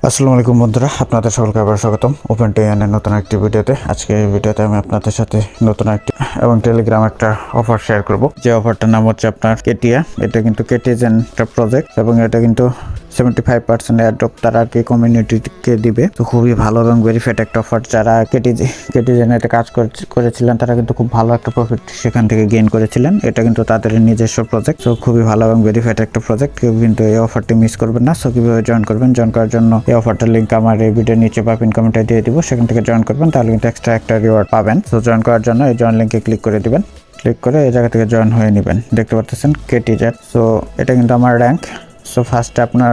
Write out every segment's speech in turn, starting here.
আসসালামু আলাইকুম বন্ধুরা, আপনাদের সকলকে আবার স্বাগতম ওপেন টেলিগ্রামের নতুন একটি ভিডিওতে। আজকে এই ভিডিওতে আমি আপনাদের সাথে নতুন একটি এবং টেলিগ্রাম একটা অফার শেয়ার করব। যে অফারটার নাম হচ্ছে আপনার কেটিয়া। এটা কিন্তু কেটিজেন একটা প্রজেক্ট এবং এটা কিন্তু 75% অ্যাড্রপ তারা আর কি কমিউনিটিকে দিবে। তো খুবই ভালো এবং ভেরিফাইড একটা অফার। যারা কেটিজেনেতে কাজ করেছিলেন তারা কিন্তু খুব ভালো একটা প্রফিট সেখান থেকে গেইন করেছিলেন। এটা কিন্তু তাদের নিজস্ব প্রজেক্ট। তো খুবই ভালো এবং ভেরিফাইড একটা প্রজেক্ট। কেউ কিন্তু এই অফারটি মিস করবেন না। সো কিভাবে জয়েন করবেন? জয়েন করার জন্য এই অফারটার লিঙ্ক আমার এই ভিডিওর নিচে বা পিন কমেন্টে দিয়ে দিব। সেখান থেকে জয়েন করবেন, তাহলে কিন্তু এক্সট্রা একটা রিওয়ার্ড পাবেন। সো জয়েন করার জন্য এই জয়েন লিঙ্কে ক্লিক করে দিবেন। ক্লিক করে এই জায়গা থেকে জয়েন হয়ে নেবেন। দেখতে পাচ্ছেন কেটিজেন। সো এটা কিন্তু আমার র্যাঙ্ক। সো ফার্স্টে আপনার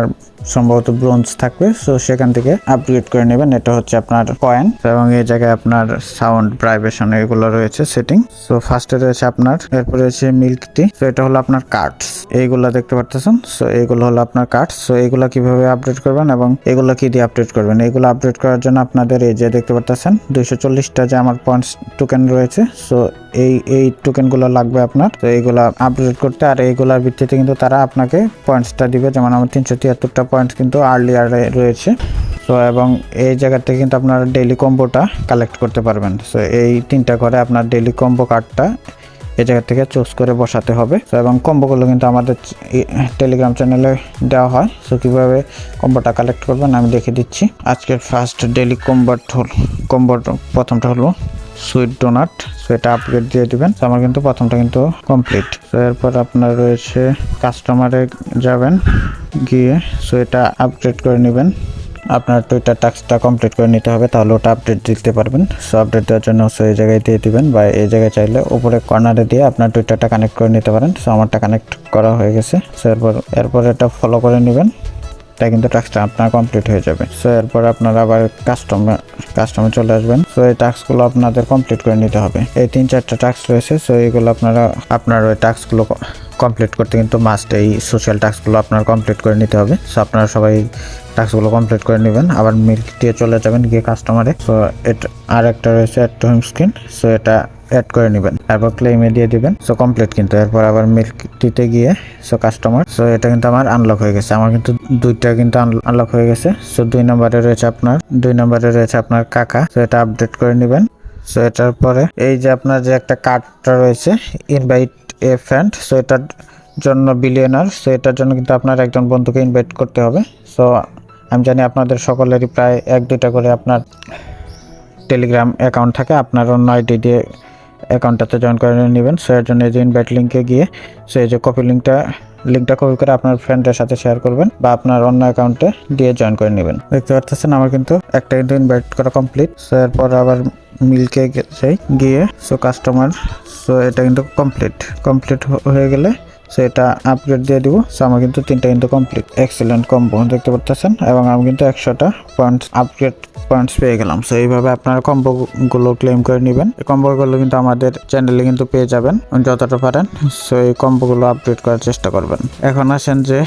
সম্ভবত ব্রোঞ্জ থাকবে। সো সেখান থেকে আপগ্রেড করে নেবেন। এটা হচ্ছে আপনার কয়েন এবং এই জায়গায় আপনার সাউন্ড ভাইব্রেশন এগুলো রয়েছে সেটিং। সো ফার্স্টে রয়েছে আপনার, এরপরে রয়েছে মিল্ক টি। সো এটা হলো আপনার কার্ডস, এইগুলা দেখতে পাচ্ছেন। সো এইগুলো হলো আপনার কার্ডস। সো এইগুলা কিভাবে আপডেট করবেন এবং এগুলো কি দিয়ে আপডেট করবেন? এইগুলো আপডেট করার জন্য আপনাদের এই যে দেখতে পাচ্ছেন 240টা যে আমার পয়েন্টস টোকেন রয়েছে। সো এই টোকেনগুলো লাগবে আপনার। তো এইগুলা আপডেট করতে, আর এইগুলার ভিত্তিতে কিন্তু তারা আপনাকে পয়েন্টসটা দিবে। যেমন আমার 373টা পয়েন্টস কিন্তু আর্লি আরে রয়েছে। সো এবং এই জায়গা থেকে কিন্তু আপনার ডেইলি কম্বোটা কালেক্ট করতে পারবেন। সো এই 3টা করে আপনার ডেইলি কম্বো কার্ডটা এই জায়গা থেকে চুজ করে বসাতে হবে। সো এবং কম্বোগুলো কিন্তু আমাদের টেলিগ্রাম চ্যানেলে দেওয়া হয়। সো কীভাবে কম্বোটা কালেক্ট করবেন আমি দেখে দিচ্ছি। আজকের ফার্স্ট ডেইলি কম্বোর প্রথমটা হলো সুইট ডোনাট। সো এটা আপগ্রেড দিয়ে দিবেন। আমার কিন্তু প্রথমটা কিন্তু কমপ্লিট। সো এরপর আপনার রয়েছে কাস্টমারে যাবেন, গিয়ে সো এটা আপগ্রেড করে নেবেন। আপনার টুইটার টাস্কটা কমপ্লিট করে নিতে হবে, তাহলে ওটা আপডেট দিতে পারবেন। সো আপডেট দেওয়ার জন্য সো এই জায়গায় দিয়ে দিবেন, বা এই জায়গায় চাইলে উপরে কর্নারে দিয়ে আপনার টুইটারটা কানেক্ট করে নিতে পারেন। সো আমারটা কানেক্ট করা হয়ে গেছে। সো এরপর এটা ফলো করে নেবেন, তাই কিন্তু টাস্কটা আপনার কমপ্লিট হয়ে যাবে। সো এরপর আপনারা আবার কাস্টমে চলে আসবেন। সো এই টাস্কগুলো আপনাদের কমপ্লিট করে নিতে হবে। এই 3-4টা টাস্ক রয়েছে। সো এইগুলো আপনার ওই টাস্কগুলো কমপ্লিট করতে কিন্তু মাস্ট এই সোশ্যাল টাস্কগুলো আপনার কমপ্লিট করে নিতে হবে। সো আপনারা সবাই টাস্কগুলো কমপ্লিট করে নেবেন। আবার মিল্ক দিয়ে চলে যাবেন গিয়ে কাস্টমারে। সো এটা আর একটা রয়েছে add to home screen. So এটা অ্যাড করে নেবেন, তারপর ক্লেমে দিয়ে দিবেন। সো কমপ্লিট কিন্তু। এরপর আবার মিল্ক দিতে গিয়ে সো কাস্টমার। সো এটা কিন্তু আমার আনলক হয়ে গেছে। আমার কিন্তু দুইটা কিন্তু আনলক হয়ে গেছে। সো 2 নম্বরে রয়েছে আপনার কাকা। সো এটা আপডেট করে নেবেন। সো এটার পরে এই যে আপনার যে একটা কার্ডটা রয়েছে ইনভাইট এ ফ্রেন্ড। সো এটার জন্য বিলিয়নার। সো এটার জন্য কিন্তু আপনার একজন বন্ধুকে ইনভাইট করতে হবে। সো আমি জানি আপনাদের সকলেরই প্রায় 1-2টা করে আপনার টেলিগ্রাম অ্যাকাউন্ট থাকে। আপনার অন্য আইডি দিয়ে অ্যাকাউন্টটাতে জয়েন করে নেবেন। সো এর জন্য এই যে ইনভাইট লিঙ্কে গিয়ে সো এই যে কপি লিঙ্কটা কপি করে আপনার ফ্রেন্ডের সাথে শেয়ার করবেন, বা আপনার অন্য অ্যাকাউন্টে দিয়ে জয়েন করে নেবেন। দেখতে পাচ্ছেন আমার কিন্তু একটা কিন্তু ইনভাইট করা কমপ্লিট। সো এরপর আবার মিল্কে গিয়ে সো কাস্টমার। সো এটা কিন্তু কমপ্লিট হয়ে গেলে সো এটা আপগ্রেড দিয়ে দিব। সো আমার কিন্তু 3টা কিন্তু কমপ্লিট। এক্সেলেন্ট কম্বো দেখতে পাচ্ছেন, এবং আমি কিন্তু 100টা পয়েন্টস আপগ্রেড পয়েন্টস পেয়ে গেলাম। সো এইভাবে আপনারা কম্বোগুলো ক্লেম করে নেবেন। এই কম্বোগুলো কিন্তু আমাদের চ্যানেলে কিন্তু পেয়ে যাবেন যতটা পারেন। সো এই কম্বোগুলো আপডেট করার চেষ্টা করবেন। এখন আসেন যে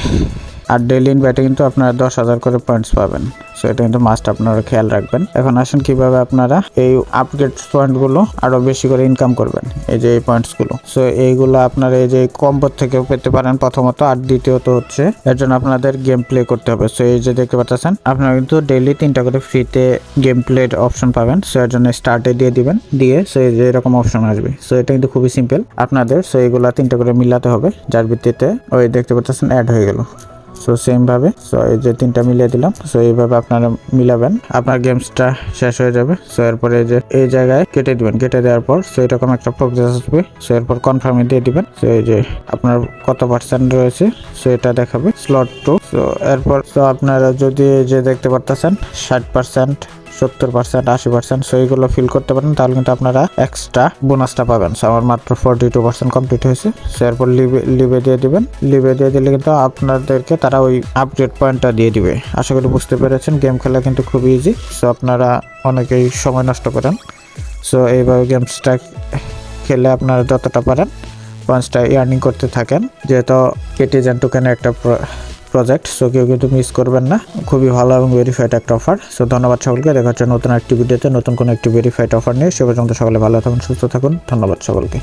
আর ডেইলি ইনভাইটে কিন্তু আপনারা 10,000 করে পয়েন্টস পাবেন। সো এটা কিন্তু মাস্ট আপনারা খেয়াল রাখবেন। এখন আসেন কিভাবে আপনারা এই আপগ্রেড পয়েন্টগুলো আরো বেশি করে ইনকাম করবেন। এই যে এই পয়েন্টসগুলো, সো এইগুলো আপনারা এই যে কম্বো থেকেও পেতে পারেন প্রথমত, আর দ্বিতীয়ত হচ্ছে এর জন্য আপনাদের গেম প্লে করতে হবে। সো এই যে দেখতে পাচ্ছেন আপনারা কিন্তু ডেইলি 3টা করে ফ্রিতে গেম প্লে অপশন পাবেন। সো এর জন্য স্টার্টে দিয়ে দিবেন, দিয়ে সো এই যে এরকম অপশন আসবে। সো এটা কিন্তু খুবই সিম্পল আপনাদের। সো এইগুলা 3টা করে মিলাতে হবে, যার ভিত্তিতে ওই দেখতে পাচ্ছেন অ্যাড হয়ে গেল। সো সেম ভাবে সো এই যে 3টা মিলিয়ে দিলাম। সো এইভাবে আপনারা মিলাবেন, আপনার গেমসটা শেষ হয়ে যাবে। সো এরপরে এই যে এই জায়গায় কেটে দিবেন। কেটে দেওয়ার পর সো এরকম একটা প্রসেস আসবে। সো এরপর কনফার্মে দিয়ে দিবেন। সো এই যে আপনার কত পার্সেন্ট রয়েছে সো এটা দেখাবে স্লট 2। সো এরপর সো আপনারা যদি এই যে দেখতে পারতেছেন 60%, 70%, 80%, সো এইগুলো ফিল করতে পারেন, তাহলে কিন্তু আপনারা এক্সট্রা বোনাসটা পাবেন। সো আমার মাত্র 42% কমপ্লিট হয়েছে। সো এরপর লিভে দিয়ে দিবেন। লিভে দিয়ে দিলে কিন্তু আপনাদেরকে তারা ওই আপডেট পয়েন্টটা দিয়ে দিবে। আশা করি বুঝতে পেরেছেন। গেম খেলা কিন্তু খুব ইজি। সো আপনারা অনেকেই সময় নষ্ট করেন। সো এইভাবে গেমসটা খেলে আপনারা যতটা পারেন পয়েন্টসটা ইয়ার্নিং করতে থাকেন, যেহেতু কেটিজেন টোকেনের একটা প্রজেক্ট। সো কেউ কিন্তু মিস করবেন না। খুবই ভালো এবং ভেরিফাইড একটা অফার। সো ধন্যবাদ সকলকে। দেখা হচ্ছে নতুন একটি ভিডিওতে নতুন কোনো একটি ভেরিফাইড অফার নিয়ে। সে পর্যন্ত সকলে ভালো থাকুন, সুস্থ থাকুন। ধন্যবাদ সকলকে।